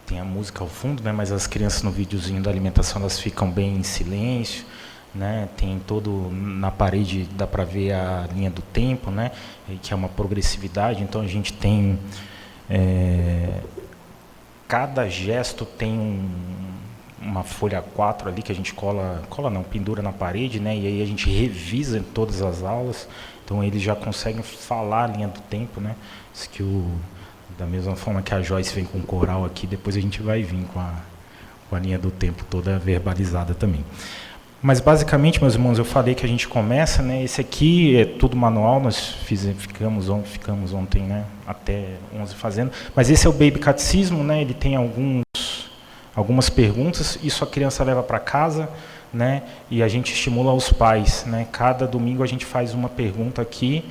tem a música ao fundo, né, mas as crianças no videozinho da alimentação, elas ficam bem em silêncio, né, tem todo, na parede dá para ver a linha do tempo, né, que é uma progressividade, então a gente tem, cada gesto tem uma folha 4 ali que a gente pendura na parede, né, e aí a gente revisa em todas as aulas, então eles já conseguem falar a linha do tempo, né, isso que o Da mesma forma que a Joyce vem com o coral aqui, depois a gente vai vir com a linha do tempo toda verbalizada também. Mas basicamente, meus irmãos, eu falei que a gente começa, né? Esse aqui é tudo manual, nós ficamos ontem, né? Até 11 fazendo. Mas esse é o Baby Catecismo, né? Ele tem algumas perguntas, isso a criança leva para casa, né? E a gente estimula os pais, né? Cada domingo a gente faz uma pergunta aqui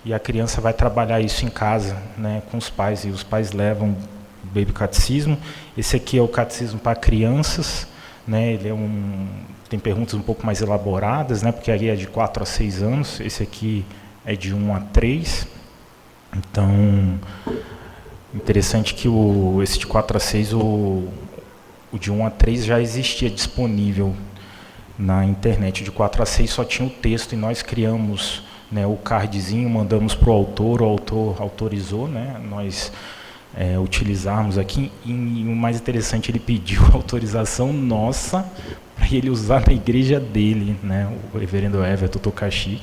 e a criança vai trabalhar isso em casa, né? Com os pais, e os pais levam o Baby Catecismo. Esse aqui é o Catecismo para crianças, né? Ele tem perguntas um pouco mais elaboradas, né? Porque aí é de 4 a 6 anos, esse aqui é de 1 a 3. Então, interessante que esse de 4 a 6, o de 1 a 3 já existia disponível na internet. De 4 a 6 só tinha o texto e nós criamos, né, o cardzinho, mandamos para o autor autorizou, né, nós utilizarmos aqui. E o mais interessante, ele pediu autorização nossa para ele usar na igreja dele, né, o reverendo Everton Tokashi.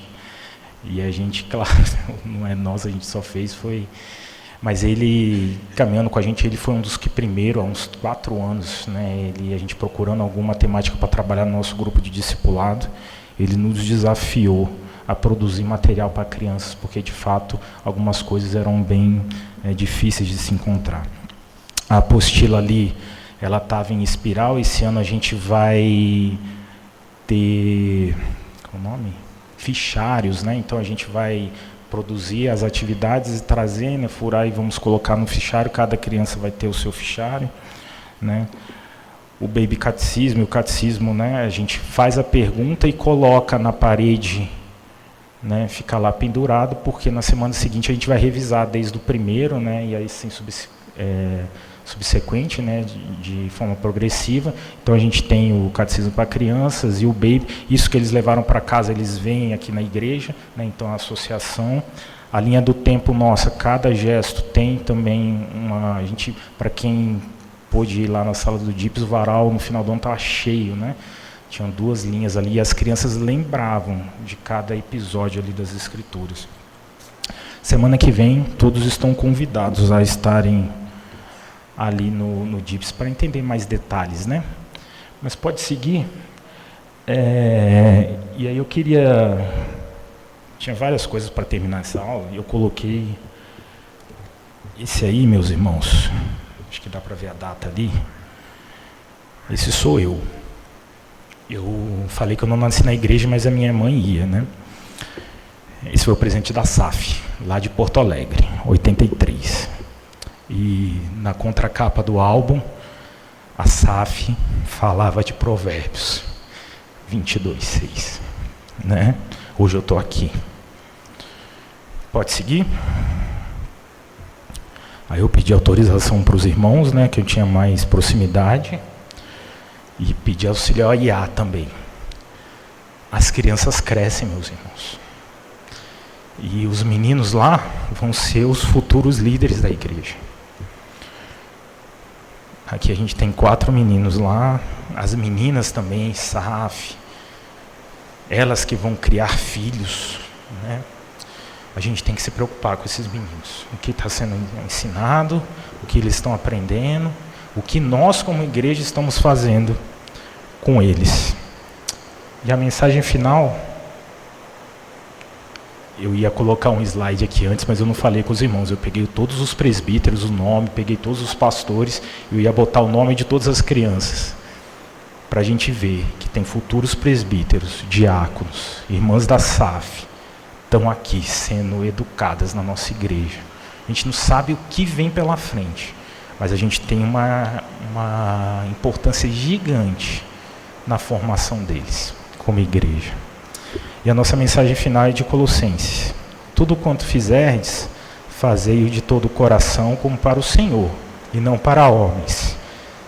E a gente, claro, não é nossa, a gente só fez, mas ele, caminhando com a gente, ele foi um dos que primeiro, há uns 4 anos, né, a gente procurando alguma temática para trabalhar no nosso grupo de discipulado, ele nos desafiou a produzir material para crianças, porque, de fato, algumas coisas eram bem difíceis de se encontrar. A apostila ali, ela estava em espiral. Esse ano a gente vai ter, qual é o nome? Fichários, né? Então a gente vai produzir as atividades e trazer, né, furar e vamos colocar no fichário, cada criança vai ter o seu fichário, né? O Baby Catecismo e o Catecismo, né, a gente faz a pergunta e coloca na parede, né, fica lá pendurado, porque na semana seguinte a gente vai revisar desde o primeiro, né, e aí sim subsequente, né, de forma progressiva. Então a gente tem o Catecismo para crianças e o Baby, isso que eles levaram para casa, eles vêm aqui na igreja, né, então a associação. A linha do tempo nossa, cada gesto tem também a gente, para quem pôde ir lá na sala do DIPS, o varal no final do ano estava cheio, né? Tinham 2 linhas ali e as crianças lembravam de cada episódio ali das escrituras. Semana que vem, todos estão convidados a estarem ali no DIPS para entender mais detalhes, né? Mas pode seguir. E aí eu tinha várias coisas para terminar essa aula, e eu coloquei esse aí, meus irmãos, acho que dá para ver a data ali. Esse sou eu. Eu falei que eu não nasci na igreja, mas a minha mãe ia, né? Esse foi o presente da SAF, lá de Porto Alegre, 83. E na contracapa do álbum, a SAF falava de Provérbios 22:6, né? Hoje eu estou aqui. Pode seguir? Aí eu pedi autorização para os irmãos, né, que eu tinha mais proximidade, e pedi auxílio ao IA também. As crianças crescem, meus irmãos. E os meninos lá vão ser os futuros líderes da igreja. Aqui a gente tem 4 meninos lá, as meninas também, SAF, elas que vão criar filhos, né? A gente tem que se preocupar com esses meninos. O que está sendo ensinado, o que eles estão aprendendo, o que nós como igreja estamos fazendo com eles. E a mensagem final, eu ia colocar um slide aqui antes, mas eu não falei com os irmãos. Eu peguei todos os presbíteros, o nome, peguei todos os pastores, eu ia botar o nome de todas as crianças, para a gente ver que tem futuros presbíteros, diáconos, irmãs da SAF, estão aqui sendo educadas na nossa igreja. A gente não sabe o que vem pela frente, mas a gente tem uma importância gigante na formação deles, como igreja. E a nossa mensagem final é de Colossenses. Tudo quanto fizerdes, fazei-o de todo o coração, como para o Senhor, e não para homens,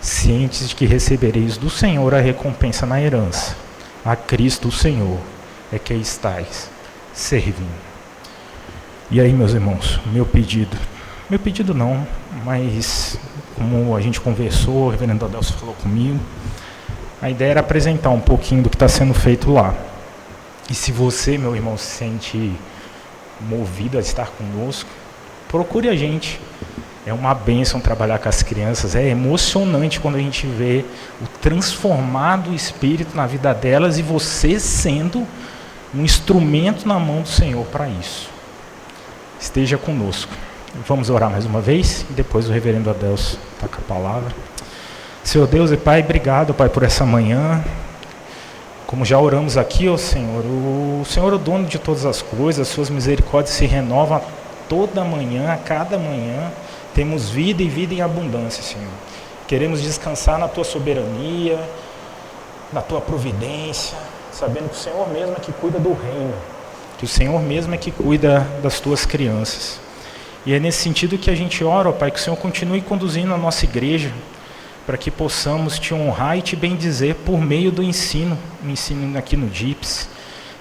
cientes de que recebereis do Senhor a recompensa na herança. A Cristo o Senhor é que estáis servindo. E aí, meus irmãos, meu pedido não, mas como a gente conversou, o reverendo Adelso falou comigo, a ideia era apresentar um pouquinho do que está sendo feito lá. E se você, meu irmão, se sente movido a estar conosco, procure a gente. É uma bênção trabalhar com as crianças, é emocionante quando a gente vê o transformado espírito na vida delas e você sendo um instrumento na mão do Senhor para isso. Esteja conosco. Vamos orar mais uma vez e depois o reverendo Adelso está com a palavra. Senhor Deus e Pai, obrigado, Pai, por essa manhã. Como já oramos aqui, ó Senhor, o Senhor é o dono de todas as coisas, as suas misericórdias se renovam toda manhã, a cada manhã. Temos vida e vida em abundância, Senhor. Queremos descansar na Tua soberania, na Tua providência, sabendo que o Senhor mesmo é que cuida do reino, que o Senhor mesmo é que cuida das Tuas crianças. E é nesse sentido que a gente ora, ó Pai, que o Senhor continue conduzindo a nossa igreja, para que possamos Te honrar e Te bendizer por meio do ensino aqui no DIPS.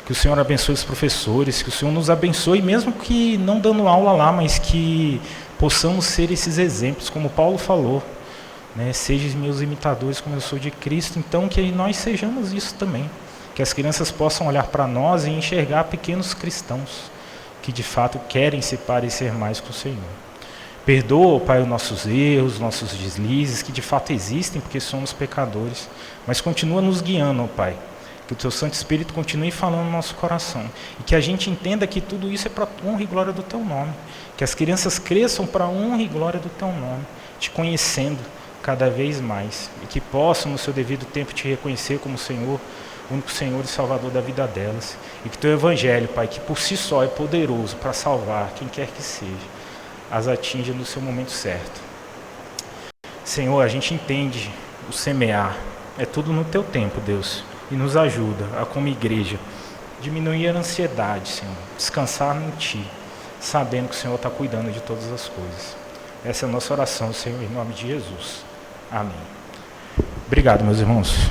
Que o Senhor abençoe os professores, que o Senhor nos abençoe, mesmo que não dando aula lá, mas que possamos ser esses exemplos, como Paulo falou, né? Sejam meus imitadores como eu sou de Cristo. Então que nós sejamos isso também, que as crianças possam olhar para nós e enxergar pequenos cristãos, que de fato querem se parecer mais com o Senhor. Perdoa, Pai, os nossos erros, os nossos deslizes, que de fato existem, porque somos pecadores, mas continua nos guiando, Pai. Que o Teu Santo Espírito continue falando no nosso coração. E que a gente entenda que tudo isso é para a honra e glória do Teu nome. Que as crianças cresçam para a honra e glória do Teu nome, Te conhecendo cada vez mais. E que possam, no seu devido tempo, Te reconhecer como Senhor, o único Senhor e Salvador da vida delas. E que Teu Evangelho, Pai, que por si só é poderoso para salvar quem quer que seja, as atinja no seu momento certo. Senhor, a gente entende o semear. É tudo no Teu tempo, Deus. E nos ajuda a, como igreja, diminuir a ansiedade, Senhor. Descansar em Ti, sabendo que o Senhor está cuidando de todas as coisas. Essa é a nossa oração, Senhor, em nome de Jesus. Amém. Obrigado, meus irmãos.